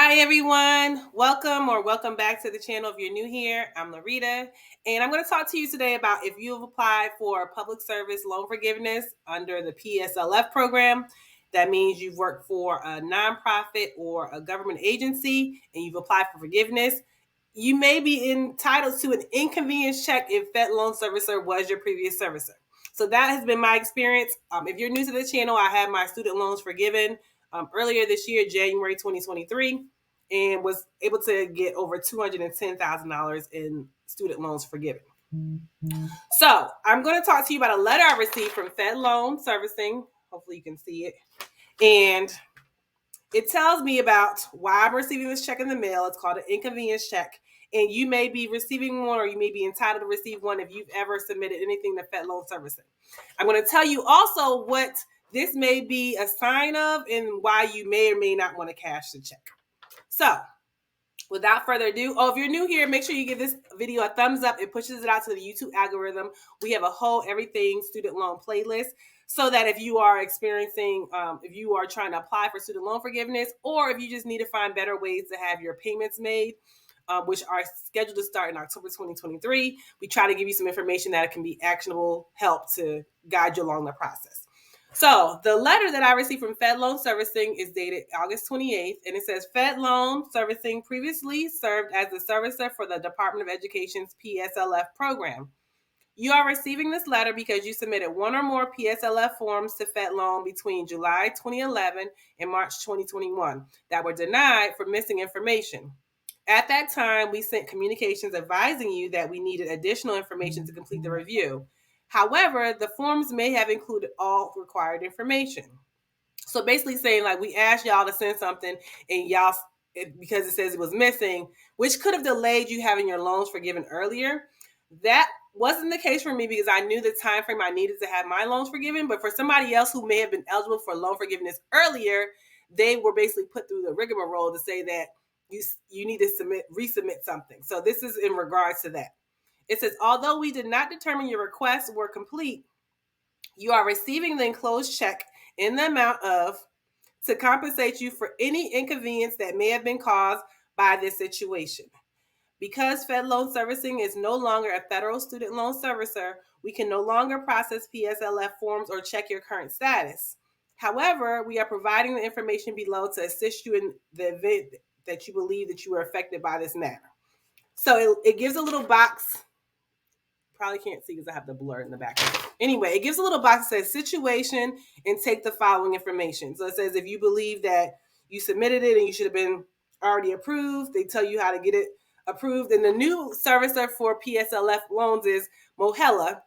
Hi everyone, welcome back to the channel. If you're new here, I'm LaRita, and I'm going to talk to you today about if you have applied for public service loan forgiveness under the Pslf program. That means you've worked for a nonprofit or a government agency and you've applied for forgiveness. You may be entitled to an inconvenience check if Fedloan Servicer was your previous servicer. So that has been my experience. If you're new to the channel, I had my student loans forgiven earlier this year, January 2023, and was able to get over $210,000 in student loans forgiven. So I'm going to talk to you about a letter I received from Fedloan Servicing. Hopefully you can see it. And it tells me about why I'm receiving this check in the mail. It's called an inconvenience check. And you may be receiving one, or you may be entitled to receive one if you've ever submitted anything to Fedloan Servicing. I'm going to tell you also what this may be a sign of and why you may or may not want to cash the check. So without further ado, if you're new here, make sure you give this video a thumbs up. It pushes it out to the YouTube algorithm. We have a whole everything student loan playlist so that if you are experiencing, if you are trying to apply for student loan forgiveness, or if you just need to find better ways to have your payments made, which are scheduled to start in October 2023, we try to give you some information that can be actionable help to guide you along the process. So the letter that I received from Fedloan Servicing is dated August 28th, and it says Fedloan Servicing previously served as the servicer for the Department of Education's PSLF program. You are receiving this letter because you submitted one or more PSLF forms to Fedloan between July 2011 and March 2021 that were denied for missing information. At that time, we sent communications advising you that we needed additional information to complete the review. However, the forms may have included all required information. So basically saying, like, we asked y'all to send something and y'all, because it says it was missing, which could have delayed you having your loans forgiven earlier. That wasn't the case for me because I knew the time frame I needed to have my loans forgiven. But for somebody else who may have been eligible for loan forgiveness earlier, they were basically put through the rigmarole to say that you need to resubmit something. So this is in regards to that. It says, although we did not determine your requests were complete, you are receiving the enclosed check in the amount of to compensate you for any inconvenience that may have been caused by this situation. Because Fedloan Servicing is no longer a federal student loan servicer, we can no longer process PSLF forms or check your current status. However, we are providing the information below to assist you in the event that you believe that you were affected by this matter. So it gives a little box. Probably can't see because I have the blur in the background. Anyway, it gives a little box that says situation and take the following information. So it says if you believe that you submitted it and you should have been already approved, they tell you how to get it approved. And the new servicer for PSLF loans is Mohela.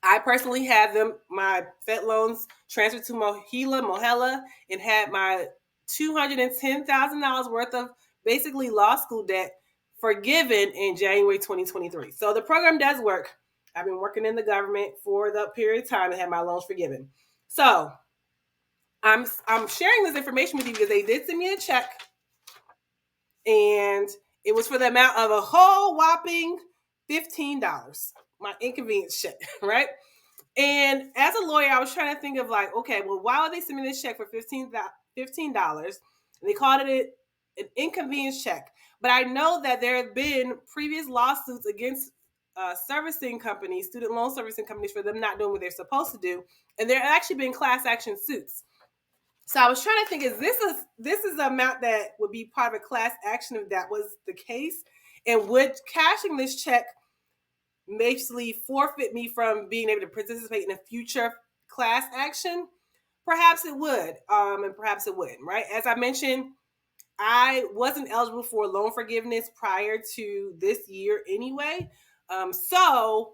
I personally had my Fed loans transferred to Mohela, and had my $210,000 worth of basically law school debt forgiven in January 2023. So the program does work. I've been working in the government for the period of time and had my loans forgiven. So I'm sharing this information with you because they did send me a check, and it was for the amount of a whole whopping $15, my inconvenience check, right? And as a lawyer, I was trying to think of like, okay, well, why would they send me this check for $15? And they called it an inconvenience check. But I know that there have been previous lawsuits against servicing companies, student loan servicing companies, for them not doing what they're supposed to do. And there have actually been class action suits. So I was trying to think, is this is the amount that would be part of a class action if that was the case? And would cashing this check basically forfeit me from being able to participate in a future class action? Perhaps it would, and perhaps it wouldn't, right? As I mentioned, I wasn't eligible for loan forgiveness prior to this year anyway. So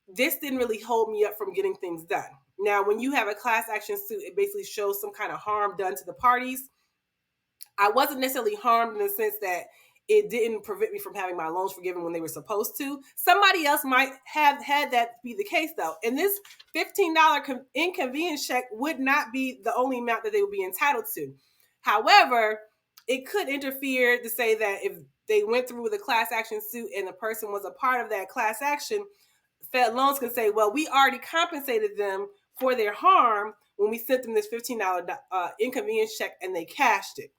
this didn't really hold me up from getting things done. Now, when you have a class action suit, it basically shows some kind of harm done to the parties. I wasn't necessarily harmed in the sense that it didn't prevent me from having my loans forgiven when they were supposed to. Somebody else might have had that be the case, though. And this $15 inconvenience check would not be the only amount that they would be entitled to. However, it could interfere to say that if they went through with a class action suit and the person was a part of that class action, Fed loans can say, well, we already compensated them for their harm when we sent them this $15 inconvenience check and they cashed it.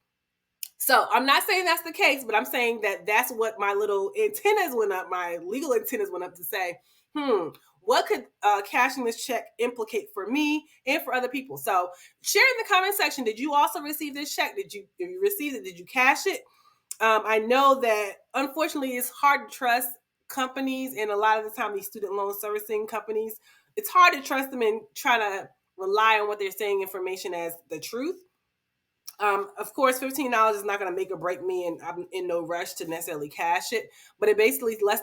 So I'm not saying that's the case, but I'm saying that that's what my little antennas went up, my legal antennas went up to say, what could cashing this check implicate for me and for other people? So share in the comment section, did you also receive this check? If you received it, did you cash it? I know that unfortunately it's hard to trust companies, and a lot of the time these student loan servicing companies, it's hard to trust them and try to rely on what they're saying information as the truth. Of course, $15 is not going to make or break me, and I'm in no rush to necessarily cash it. But it basically lets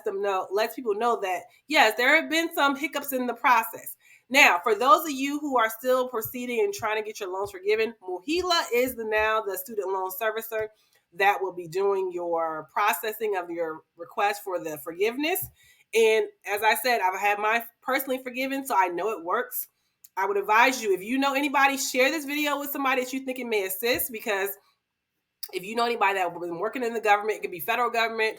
people know that yes, there have been some hiccups in the process. Now, for those of you who are still proceeding and trying to get your loans forgiven, Muhila is now the student loan servicer that will be doing your processing of your request for the forgiveness. And as I said, I've had mine personally forgiven, so I know it works. I would advise you, if you know anybody, share this video with somebody that you think it may assist, because if you know anybody that has been working in the government, it could be federal government,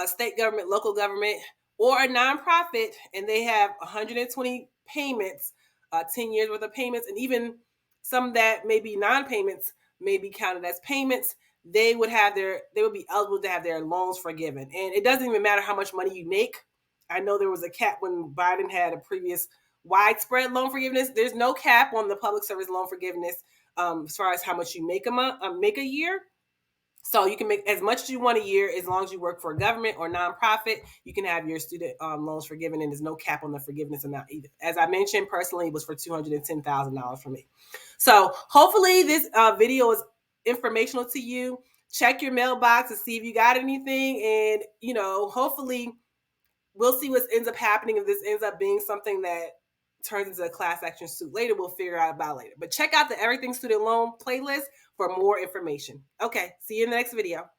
state government, local government, or a nonprofit, and they have 120 payments, 10 years worth of payments, and even some that may be non-payments may be counted as payments, they would be eligible to have their loans forgiven. And it doesn't even matter how much money you make. I know there was a cap when Biden had a previous widespread loan forgiveness. There's no cap on the public service loan forgiveness as far as how much you make a year. So you can make as much as you want a year, as long as you work for a government or nonprofit. You can have your student loans forgiven, and there's no cap on the forgiveness amount either. As I mentioned, personally, it was for $210,000 for me. So hopefully this video is informational to you. Check your mailbox to see if you got anything, and hopefully we'll see what ends up happening. If this ends up being something that turns into a class action suit later, we'll figure out about later. But check out the Everything Student Loan playlist for more information. Okay, see you in the next video.